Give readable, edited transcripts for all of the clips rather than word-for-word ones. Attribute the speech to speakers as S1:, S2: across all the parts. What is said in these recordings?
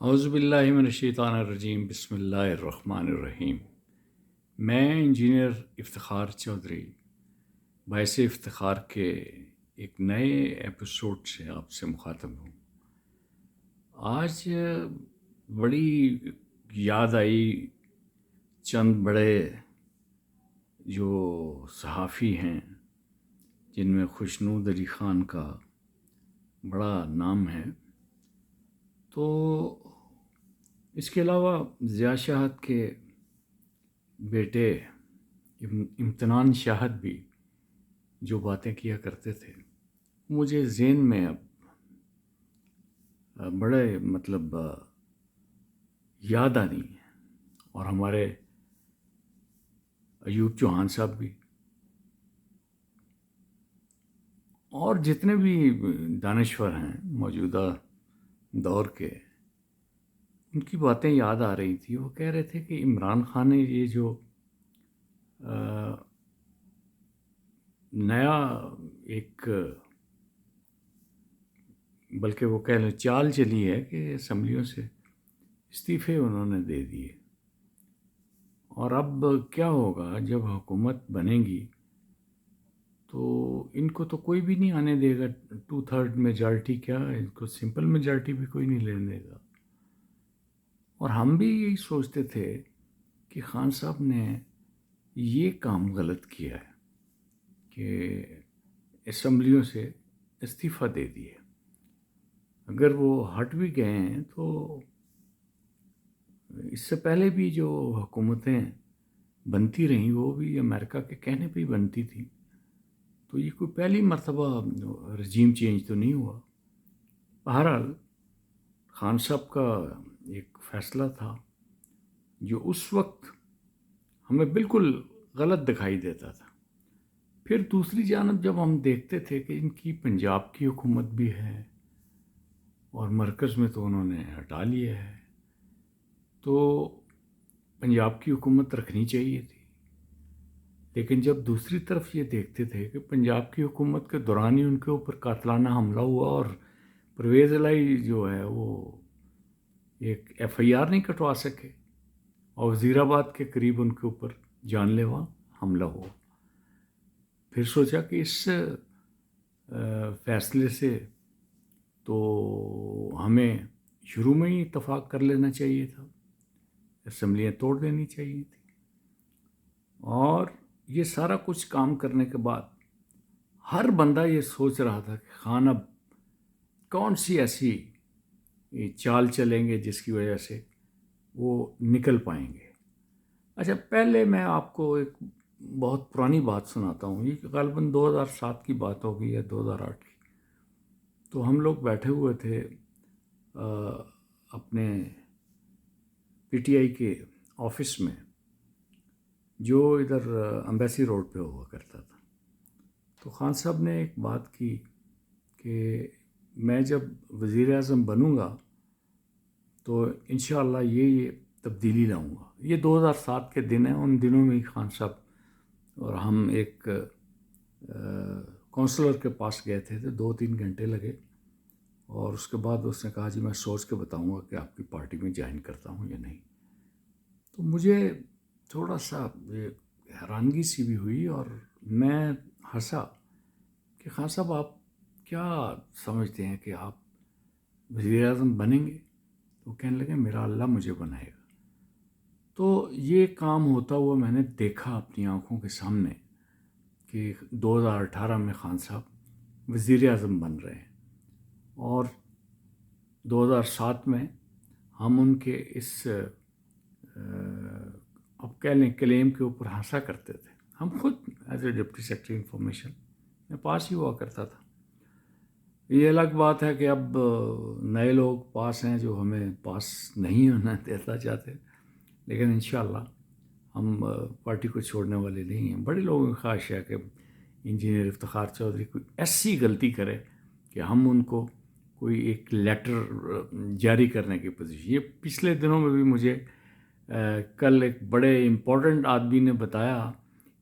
S1: اعوذ باللہ من الشیطان الرجیم، بسم اللہ الرحمن الرحیم۔ میں انجینئر افتخار چودھری باعث افتخار کے ایک نئے ایپیسوڈ سے آپ سے مخاطب ہوں۔ آج بڑی یاد آئی چند بڑے جو صحافی ہیں جن میں خوشنود علی خان کا بڑا نام ہے، تو اس کے علاوہ ضیاء شاہد کے بیٹے امتنان شاہد بھی جو باتیں کیا کرتے تھے مجھے ذہن میں اب بڑے یاد آنی ہیں، اور ہمارے ایوب چوہان صاحب بھی اور جتنے بھی دانشور ہیں موجودہ دور کے، ان کی باتیں یاد آ رہی تھی۔ وہ کہہ رہے تھے کہ عمران خان نے یہ جو نیا ایک بلکہ وہ کہہ لیں چال چلی ہے کہ اسمبلیوں سے استعفے انہوں نے دے دیے، اور اب کیا ہوگا جب حکومت بنے گی تو ان کو تو کوئی بھی نہیں آنے دے گا، 2/3 میجارٹی، کیا ان کو سمپل میجارٹی بھی کوئی نہیں لینے دے گا۔ اور ہم بھی یہی سوچتے تھے کہ خان صاحب نے یہ کام غلط کیا ہے کہ اسمبلیوں سے استعفیٰ دے دیے۔ اگر وہ ہٹ بھی گئے ہیں تو اس سے پہلے بھی جو حکومتیں بنتی رہیں وہ بھی امریکہ کے کہنے پہ ہی بنتی تھی، تو یہ کوئی پہلی مرتبہ رجیم چینج تو نہیں ہوا۔ بہرحال خان صاحب کا ایک فیصلہ تھا جو اس وقت ہمیں بالکل غلط دکھائی دیتا تھا۔ پھر دوسری جانب جب ہم دیکھتے تھے کہ ان کی پنجاب کی حکومت بھی ہے اور مرکز میں تو انہوں نے ہٹا لیا ہے، تو پنجاب کی حکومت رکھنی چاہیے تھی۔ لیکن جب دوسری طرف یہ دیکھتے تھے کہ پنجاب کی حکومت کے دوران ہی ان کے اوپر قاتلانہ حملہ ہوا، اور پرویز الہی جو ہے وہ ایک FIR نہیں کٹوا سکے، اور وزیر آباد کے قریب ان کے اوپر جان لیوا حملہ ہوا، پھر سوچا کہ اس فیصلے سے تو ہمیں شروع میں ہی اتفاق کر لینا چاہیے تھا، اسمبلیاں توڑ دینی چاہیے تھی۔ اور یہ سارا کچھ کام کرنے کے بعد ہر بندہ یہ سوچ رہا تھا کہ خان اب کون سی ایسی چال چلیں گے جس کی وجہ سے وہ نکل پائیں گے۔ اچھا، پہلے میں آپ کو ایک بہت پرانی بات سناتا ہوں، یہ غالباً 2007 کی بات ہوگی یا 2008 کی۔ تو ہم لوگ بیٹھے ہوئے تھے اپنے PTI کے آفس میں جو ادھر امبیسی روڈ پہ ہوا کرتا تھا۔ تو خان صاحب نے ایک بات کی کہ میں جب وزیر اعظم بنوں گا تو انشاءاللہ یہ تبدیلی لاؤں گا۔ یہ 2007 کے دن ہیں، ان دنوں میں ہی خان صاحب اور ہم ایک کونسلر کے پاس گئے تھے، 2-3 گھنٹے لگے، اور اس کے بعد اس نے کہا جی میں سوچ کے بتاؤں گا کہ آپ کی پارٹی میں جوائن کرتا ہوں یا نہیں۔ تو مجھے تھوڑا سا حیرانگی سی بھی ہوئی، اور میں ہنسا کہ خان صاحب آپ کیا سمجھتے ہیں کہ آپ وزیر اعظم بنیں گے؟ تو کہنے لگے میرا اللہ مجھے بنائے گا۔ تو یہ کام ہوتا ہوا میں نے دیکھا اپنی آنکھوں کے سامنے کہ 2018 میں خان صاحب وزیر اعظم بن رہے ہیں، اور 2007 میں ہم ان کے اس اب کہہ لیں کلیم کے اوپر ہنسا کرتے تھے۔ ہم خود as a deputy secretary information میں پاس ہی ہوا کرتا تھا۔ یہ الگ بات ہے کہ اب نئے لوگ پاس ہیں جو ہمیں پاس نہیں ہونا دیتا چاہتے، لیکن انشاءاللہ ہم پارٹی کو چھوڑنے والے نہیں ہیں۔ بڑے لوگوں کی خواہش ہے کہ انجینئر افتخار چودھری کوئی ایسی غلطی کرے کہ ہم ان کو کوئی ایک لیٹر جاری کرنے کی پوزیشن۔ یہ پچھلے دنوں میں بھی مجھے کل ایک بڑے امپورٹنٹ آدمی نے بتایا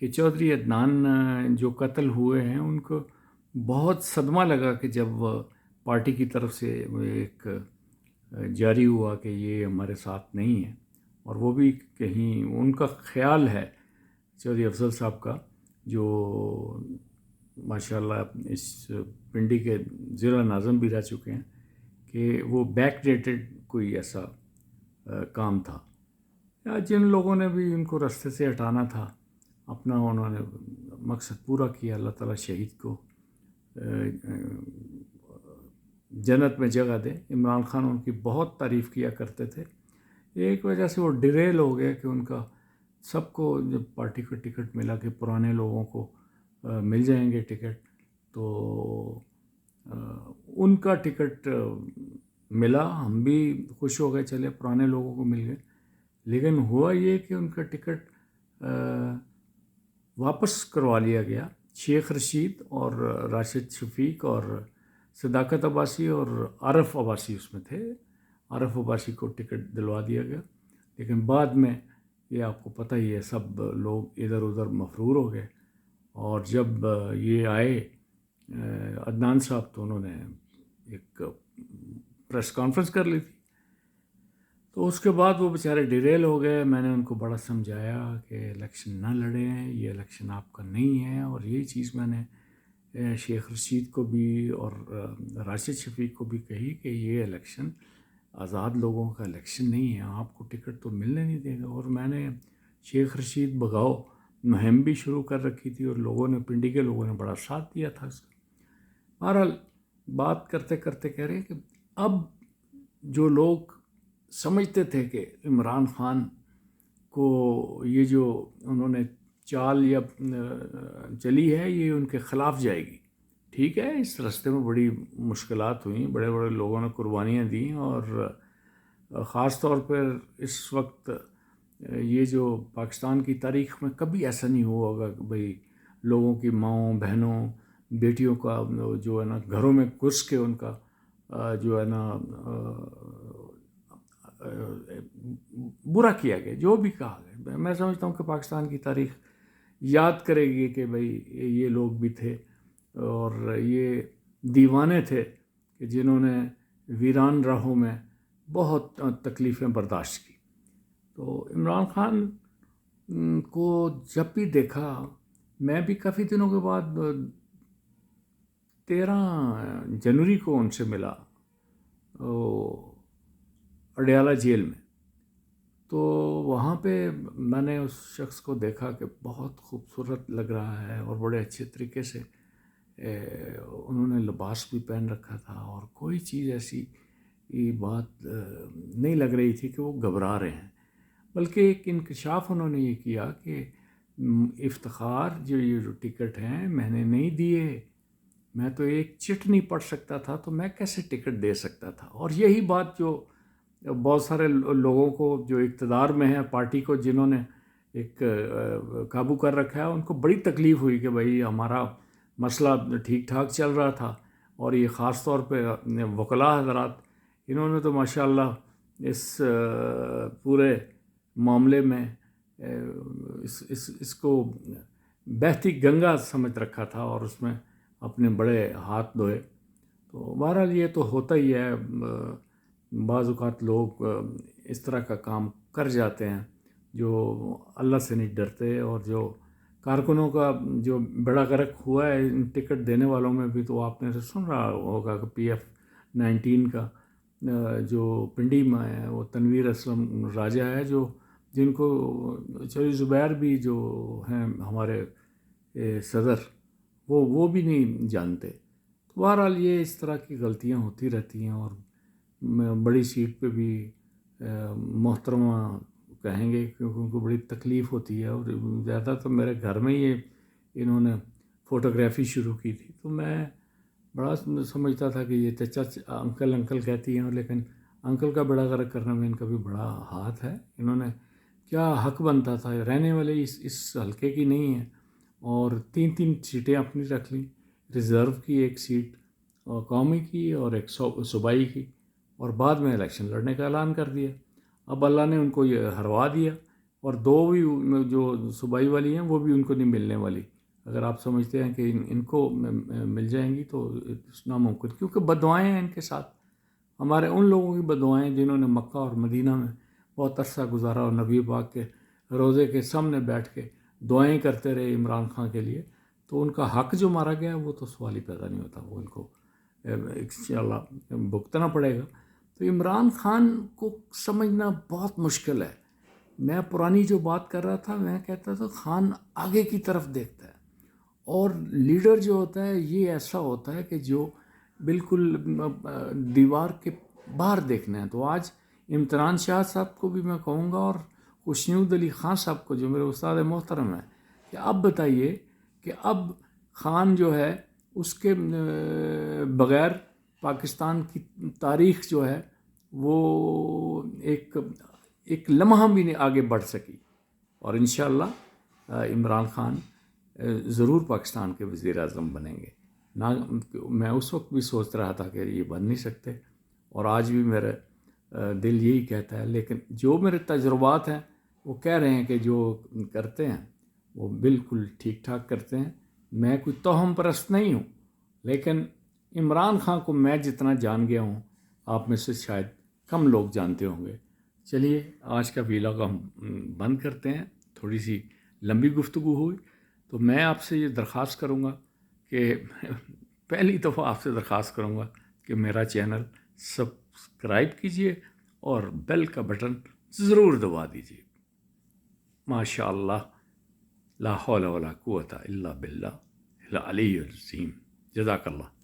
S1: کہ چودھری عدنان جو قتل ہوئے ہیں ان کو بہت صدمہ لگا کہ جب پارٹی کی طرف سے ایک جاری ہوا کہ یہ ہمارے ساتھ نہیں ہے، اور وہ بھی کہیں ان کا خیال ہے چودھری افضل صاحب کا، جو ماشاءاللہ اس پنڈی کے ضلع ناظم بھی رہ چکے ہیں، کہ وہ بیک ڈیٹڈ کوئی ایسا کام تھا، یا جن لوگوں نے بھی ان کو رستے سے ہٹانا تھا اپنا، انہوں نے مقصد پورا کیا۔ اللہ تعالیٰ شہید کو جنت میں جگہ دے۔ عمران خان ان کی بہت تعریف کیا کرتے تھے، ایک وجہ سے وہ ڈیریل ہو گئے کہ ان کا سب کو جب پارٹی کو ٹکٹ ملا کہ پرانے لوگوں کو مل جائیں گے ٹکٹ، تو ان کا ٹکٹ ملا، ہم بھی خوش ہو گئے، چلے پرانے لوگوں کو مل گئے، لیکن ہوا یہ کہ ان کا ٹکٹ واپس کروا لیا گیا۔ شیخ رشید اور راشد شفیق اور صداقت عباسی اور عارف عباسی اس میں تھے، عارف عباسی کو ٹکٹ دلوا دیا گیا، لیکن بعد میں یہ آپ کو پتہ ہی ہے سب لوگ ادھر ادھر مفرور ہو گئے، اور جب یہ آئے عدنان صاحب، تو انہوں نے ایک پریس کانفرنس کر لی تھی، تو اس کے بعد وہ بیچارے ڈیریل ہو گئے۔ میں نے ان کو بڑا سمجھایا کہ الیکشن نہ لڑیں، یہ الیکشن آپ کا نہیں ہے، اور یہی چیز میں نے شیخ رشید کو بھی اور راشد شفیق کو بھی کہی کہ یہ الیکشن آزاد لوگوں کا الیکشن نہیں ہے، آپ کو ٹکٹ تو ملنے نہیں دے گا۔ اور میں نے شیخ رشید بگاؤ مہم بھی شروع کر رکھی تھی، اور لوگوں نے، پنڈی کے لوگوں نے بڑا ساتھ دیا تھا اس کا۔ بہرحال بات کرتے کرتے کہہ رہے ہیں کہ اب جو لوگ سمجھتے تھے کہ عمران خان کو یہ جو انہوں نے چال یا چلی ہے یہ ان کے خلاف جائے گی، ٹھیک ہے، اس راستے میں بڑی مشکلات ہوئیں، بڑے بڑے لوگوں نے قربانیاں دیں، اور خاص طور پر اس وقت یہ جو پاکستان کی تاریخ میں کبھی ایسا نہیں ہوا ہوگا کہ بھئی لوگوں کی ماؤں بہنوں بیٹیوں کا جو ہے نا گھروں میں گھس کے ان کا جو ہے نا برا کیا گیا، جو بھی کہا گیا۔ میں سمجھتا ہوں کہ پاکستان کی تاریخ یاد کرے گی کہ بھئی یہ لوگ بھی تھے، اور یہ دیوانے تھے کہ جنہوں نے ویران راہوں میں بہت تکلیفیں برداشت کی۔ تو عمران خان کو جب بھی دیکھا، میں بھی کافی دنوں کے بعد 13 جنوری کو ان سے ملا اڈیالہ جیل میں، تو وہاں پہ میں نے اس شخص کو دیکھا کہ بہت خوبصورت لگ رہا ہے، اور بڑے اچھے طریقے سے انہوں نے لباس بھی پہن رکھا تھا، اور کوئی چیز ایسی بات نہیں لگ رہی تھی کہ وہ گھبرا رہے ہیں، بلکہ ایک انکشاف انہوں نے یہ کیا کہ افتخار جو ٹکٹ ہیں میں نے نہیں دیے، میں تو ایک چٹ نہیں پڑھ سکتا تھا، تو میں کیسے ٹکٹ دے سکتا تھا۔ اور یہی بات جو بہت سارے لوگوں کو جو اقتدار میں ہیں، پارٹی کو جنہوں نے ایک قابو کر رکھا ہے، ان کو بڑی تکلیف ہوئی کہ بھئی ہمارا مسئلہ ٹھیک ٹھاک چل رہا تھا، اور یہ خاص طور پہ وکلاء حضرات، انہوں نے تو ماشاءاللہ اس پورے معاملے میں اس کو بہتی گنگا سمجھ رکھا تھا، اور اس میں اپنے بڑے ہاتھ دھوئے۔ تو بہرحال یہ تو ہوتا ہی ہے، بعض اوقات لوگ اس طرح کا کام کر جاتے ہیں جو اللہ سے نہیں ڈرتے، اور جو کارکنوں کا جو بڑا غرق ہوا ہے ان ٹکٹ دینے والوں میں بھی، تو آپ نے سن رہا ہوگا کہ PF-19 کا جو پنڈی میں ہے، وہ تنویر اسلم راجہ ہے، جن کو چودھری زبیر بھی جو ہیں ہمارے صدر، وہ بھی نہیں جانتے۔ تو بہرحال یہ اس طرح کی غلطیاں ہوتی رہتی ہیں، اور بڑی سیٹ پہ بھی محترمہ کہیں گے کیونکہ ان کو بڑی تکلیف ہوتی ہے، اور زیادہ تو میرے گھر میں ہی انہوں نے فوٹوگرافی شروع کی تھی، تو میں بڑا سمجھتا تھا کہ یہ چچا انکل کہتی ہیں، لیکن انکل کا بیڑا غرق کرنے میں ان کا بھی بڑا ہاتھ ہے۔ انہوں نے کیا حق بنتا تھا، رہنے والے اس حلقے کی نہیں ہیں، اور 3 سیٹیں اپنی رکھ لیں، ریزرو کی ایک سیٹ، اور قومی کی، اور ایک صوبائی کی، اور بعد میں الیکشن لڑنے کا اعلان کر دیا۔ اب اللہ نے ان کو یہ ہروا دیا، اور 2 بھی جو صوبائی والی ہیں وہ بھی ان کو نہیں ملنے والی۔ اگر آپ سمجھتے ہیں کہ ان کو مل جائیں گی تو ناممکن، کیونکہ بددعائیں ہیں ان کے ساتھ، ہمارے ان لوگوں کی بددعائیں جنہوں نے مکہ اور مدینہ میں بہت عرصہ گزارا اور نبی پاک کے روضے کے سامنے بیٹھ کے دعائیں کرتے رہے عمران خان کے لیے، تو ان کا حق جو مارا گیا وہ تو سوال ہی پیدا نہیں ہوتا، وہ ان کو انشاءاللہ بھگتنا پڑے گا۔ تو عمران خان کو سمجھنا بہت مشکل ہے۔ میں پرانی جو بات کر رہا تھا، میں کہتا تھا خان آگے کی طرف دیکھتا ہے، اور لیڈر جو ہوتا ہے یہ ایسا ہوتا ہے کہ جو بالکل دیوار کے باہر دیکھنا ہے۔ تو آج امتحان شاہ صاحب کو بھی میں کہوں گا، اور خوشنود علی خان صاحب کو جو میرے استاد محترم ہیں، کہ اب بتائیے کہ اب خان جو ہے اس کے بغیر پاکستان کی تاریخ جو ہے وہ ایک لمحہ بھی نہیں آگے بڑھ سکی، اور انشاءاللہ عمران خان ضرور پاکستان کے وزیر اعظم بنیں گے۔ نہ میں اس وقت بھی سوچ رہا تھا کہ یہ بن نہیں سکتے، اور آج بھی میرا دل یہی کہتا ہے، لیکن جو میرے تجربات ہیں وہ کہہ رہے ہیں کہ جو کرتے ہیں وہ بالکل ٹھیک ٹھاک کرتے ہیں۔ میں کوئی توہم پرست نہیں ہوں، لیکن عمران خان کو میں جتنا جان گیا ہوں آپ میں سے شاید کم لوگ جانتے ہوں گے۔ چلیے آج کا ویلاگ ہم بند کرتے ہیں، تھوڑی سی لمبی گفتگو ہوئی، تو میں آپ سے یہ درخواست کروں گا کہ پہلی دفعہ آپ سے درخواست کروں گا کہ میرا چینل سبسکرائب کیجئے اور بیل کا بٹن ضرور دبا دیجئے۔ ماشاء اللہ، لا حول ولا قوت الا باللہ العلی العظیم۔ جزاک اللہ۔